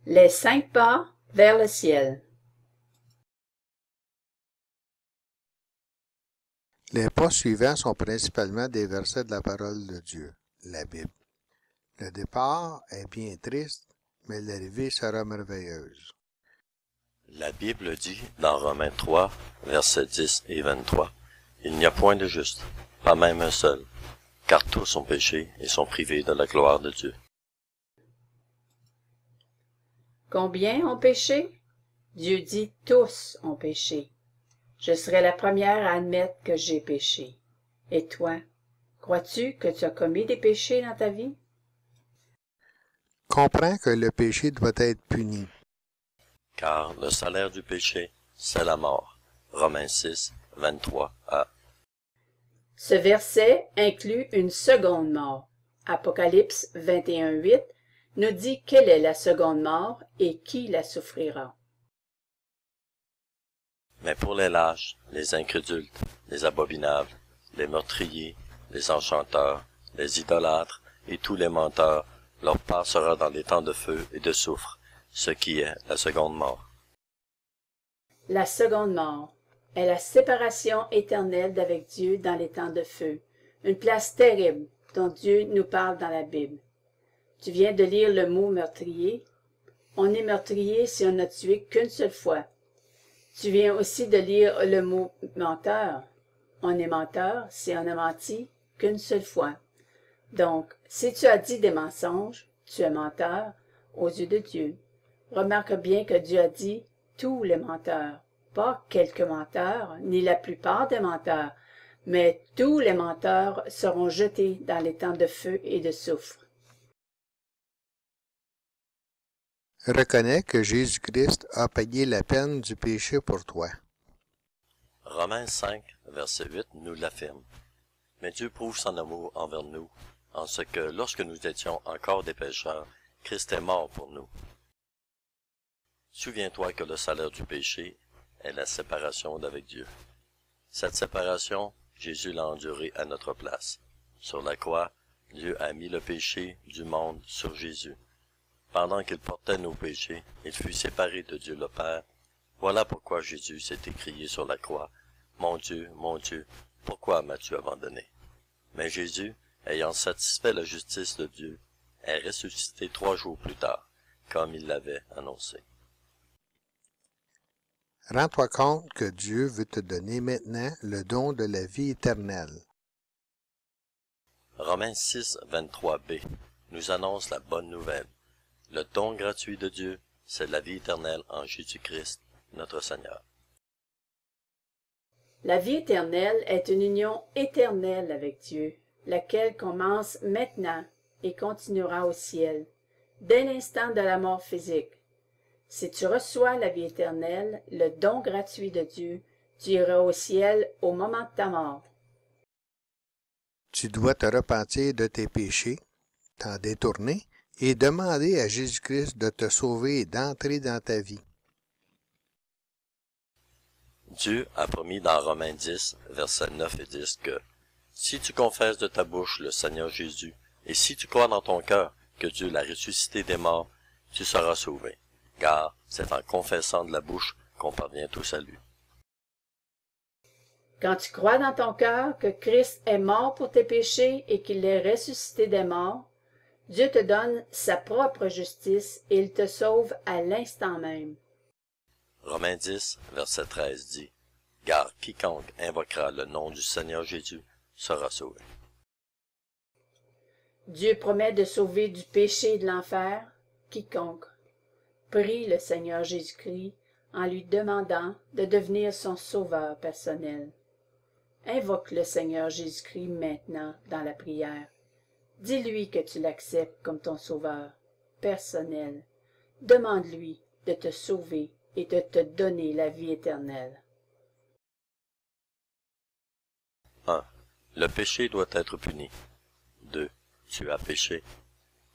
Les 5 pas vers le ciel. Les pas suivants sont principalement des versets de la parole de Dieu, la Bible. Le départ est bien triste, mais l'arrivée sera merveilleuse. La Bible dit dans Romains 3, versets 10 et 23, « Il n'y a point de juste, pas même un seul, car tous ont péché et sont privés de la gloire de Dieu. » Combien ont péché? Dieu dit tous ont péché. Je serai la première à admettre que j'ai péché. Et toi, crois-tu que tu as commis des péchés dans ta vie? Comprends que le péché doit être puni. Car le salaire du péché, c'est la mort. Romains 6, 23a. Ce verset inclut une seconde mort. Apocalypse 21:8 nous dit quelle est la seconde mort et qui la souffrira. Mais pour les lâches, les incrédules, les abominables, les meurtriers, les enchanteurs, les idolâtres et tous les menteurs, leur part sera dans les temps de feu et de soufre, ce qui est la seconde mort. La seconde mort est la séparation éternelle d'avec Dieu dans les temps de feu, une place terrible dont Dieu nous parle dans la Bible. Tu viens de lire le mot meurtrier. On est meurtrier si on n'a tué qu'une seule fois. Tu viens aussi de lire le mot menteur. On est menteur si on a menti qu'une seule fois. Donc, si tu as dit des mensonges, tu es menteur aux yeux de Dieu. Remarque bien que Dieu a dit tous les menteurs, pas quelques menteurs, ni la plupart des menteurs, mais tous les menteurs seront jetés dans les temps de feu et de soufre. Reconnais que Jésus-Christ a payé la peine du péché pour toi. Romains 5, verset 8 nous l'affirme. Mais Dieu prouve son amour envers nous, en ce que, lorsque nous étions encore des pécheurs, Christ est mort pour nous. Souviens-toi que le salaire du péché est la séparation d'avec Dieu. Cette séparation, Jésus l'a endurée à notre place. Sur la croix, Dieu a mis le péché du monde sur Jésus. Pendant qu'il portait nos péchés, il fut séparé de Dieu le Père. Voilà pourquoi Jésus s'est écrié sur la croix, « Mon Dieu, pourquoi m'as-tu abandonné ?» Mais Jésus, ayant satisfait la justice de Dieu, est ressuscité 3 jours plus tard, comme il l'avait annoncé. Rends-toi compte que Dieu veut te donner maintenant le don de la vie éternelle. Romains 6, 23b nous annonce la bonne nouvelle. Le don gratuit de Dieu, c'est la vie éternelle en Jésus-Christ, notre Seigneur. La vie éternelle est une union éternelle avec Dieu, laquelle commence maintenant et continuera au ciel, dès l'instant de la mort physique. Si tu reçois la vie éternelle, le don gratuit de Dieu, tu iras au ciel au moment de ta mort. Tu dois te repentir de tes péchés, t'en détourner et demander à Jésus-Christ de te sauver et d'entrer dans ta vie. Dieu a promis dans Romains 10, versets 9 et 10 que « Si tu confesses de ta bouche le Seigneur Jésus, et si tu crois dans ton cœur que Dieu l'a ressuscité des morts, tu seras sauvé. Car c'est en confessant de la bouche qu'on parvient au salut. » Quand tu crois dans ton cœur que Christ est mort pour tes péchés et qu'il est ressuscité des morts, Dieu te donne sa propre justice et il te sauve à l'instant même. Romains 10, verset 13 dit « Car quiconque invoquera le nom du Seigneur Jésus sera sauvé. » Dieu promet de sauver du péché et de l'enfer quiconque. Prie le Seigneur Jésus-Christ en lui demandant de devenir son sauveur personnel. Invoque le Seigneur Jésus-Christ maintenant dans la prière. Dis-lui que tu l'acceptes comme ton sauveur personnel. Demande-lui de te sauver et de te donner la vie éternelle. 1. Le péché doit être puni. 2. Tu as péché.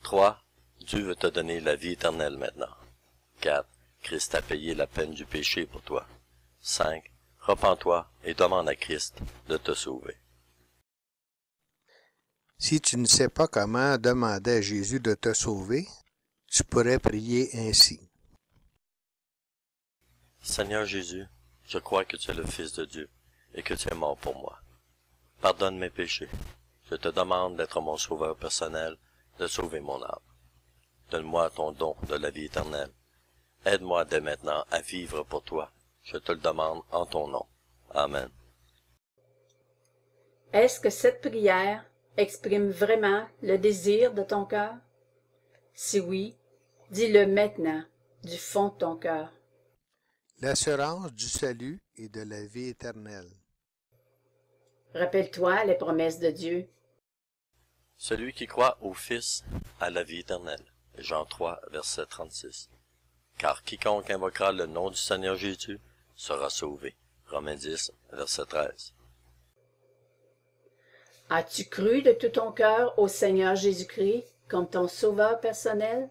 3. Dieu veut te donner la vie éternelle maintenant. 4. Christ a payé la peine du péché pour toi. 5. Repens-toi et demande à Christ de te sauver. Si tu ne sais pas comment demander à Jésus de te sauver, tu tu pourrais prier ainsi. Seigneur Jésus, je crois que tu es le Fils de Dieu et que tu es mort pour moi. Pardonne mes péchés. Je te demande d'être mon sauveur personnel, de sauver mon âme. Donne-moi ton don de la vie éternelle. Aide-moi dès maintenant à vivre pour toi. Je te le demande en ton nom. Amen. Est-ce que cette prière exprime vraiment le désir de ton cœur? Si oui, dis-le maintenant, du fond de ton cœur. L'assurance du salut et de la vie éternelle. Rappelle-toi les promesses de Dieu. Celui qui croit au Fils a la vie éternelle. Jean 3, verset 36. Car quiconque invoquera le nom du Seigneur Jésus sera sauvé. Romains 10, verset 13. As-tu cru de tout ton cœur au Seigneur Jésus-Christ comme ton sauveur personnel?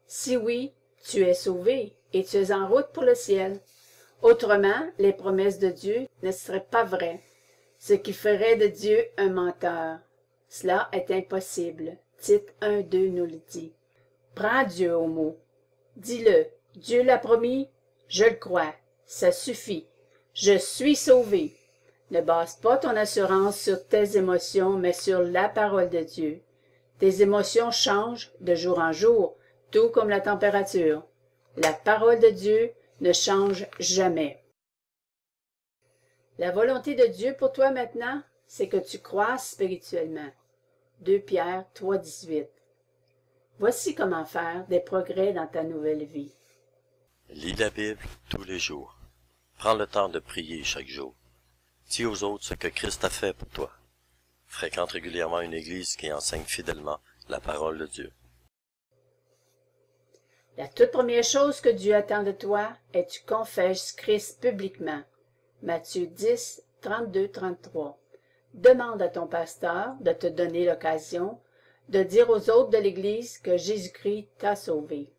Si oui, tu es sauvé et tu es en route pour le ciel. Autrement, les promesses de Dieu ne seraient pas vraies, ce qui ferait de Dieu un menteur. Cela est impossible. Tite 1:2 nous le dit. Prends Dieu au mot. Dis-le. Dieu l'a promis, je le crois. Ça suffit. Je suis sauvé. Ne base pas ton assurance sur tes émotions, mais sur la parole de Dieu. Tes émotions changent de jour en jour, tout comme la température. La parole de Dieu ne change jamais. La volonté de Dieu pour toi maintenant, c'est que tu croisses spirituellement. 2 Pierre 3:18. Voici comment faire des progrès dans ta nouvelle vie. Lis la Bible tous les jours. Prends le temps de prier chaque jour. Dis aux autres ce que Christ a fait pour toi. Fréquente régulièrement une église qui enseigne fidèlement la parole de Dieu. La toute première chose que Dieu attend de toi est que tu confesses Christ publiquement. Matthieu 10, 32-33. Demande à ton pasteur de te donner l'occasion de dire aux autres de l'Église que Jésus-Christ t'a sauvé.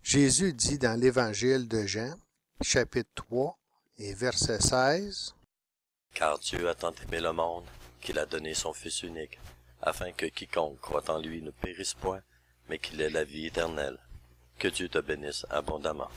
Jésus dit dans l'Évangile de Jean, chapitre 3 et verset 16, « Car Dieu a tant aimé le monde qu'il a donné son Fils unique, afin que quiconque croit en lui ne périsse point, mais qu'il ait la vie éternelle. Que Dieu te bénisse abondamment. »